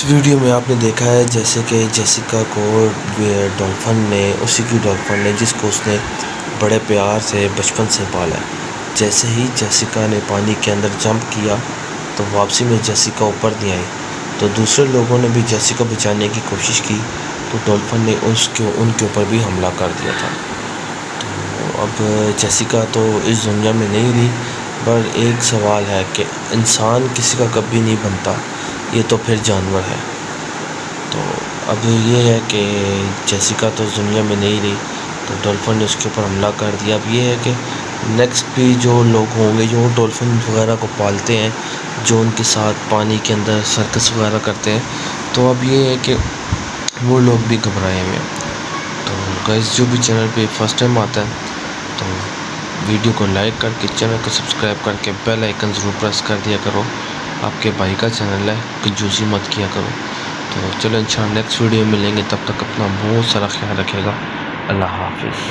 اس video میں آپ نے دیکھا ہے جیسے کہ جیسیکا کو ڈولفن نے اسی کی ڈولفن نے جس کو اس نے بڑے پیار سے بچپن سے پالا ہے، جیسے ہی جیسیکا نے پانی کے اندر جمپ کیا تو واپسی میں جیسیکا اوپر نہیں آئی، تو دوسرے لوگوں نے بھی جیسیکا بچانے کی کوشش کی تو ڈولفن نے ان کے اوپر بھی حملہ کر دیا تھا۔ تو اب جیسیکا تو اس دنیا میں نہیں رہی، پر ایک سوال ہے کہ انسان کسی کا کبھی نہیں بنتا، یہ تو پھر جانور ہے۔ تو اب یہ ہے کہ جیسیکا تو اس دنیا میں نہیں رہی تو ڈولفن نے اس کے اوپر حملہ کر دیا۔ اب یہ ہے کہ نیکسٹ بھی جو لوگ ہوں گے جو ڈولفن وغیرہ کو پالتے ہیں، جو ان کے ساتھ پانی کے اندر سرکس وغیرہ کرتے ہیں، تو اب یہ ہے کہ وہ لوگ بھی گھبرائے ہوئے ہیں۔ تو گائز جو بھی چینل پہ فرسٹ ٹائم آتا ہے تو ویڈیو کو لائک کر کے چینل کو سبسکرائب کر کے بیل آئیکن ضرور پریس کر دیا کرو۔ آپ کے بھائی کا چینل ہے، کنجوسی مت کیا کرو۔ تو چلو انشاءاللہ نیکسٹ ویڈیو میں ملیں گے، تب تک اپنا بہت سارا خیال رکھے گا۔ اللہ حافظ۔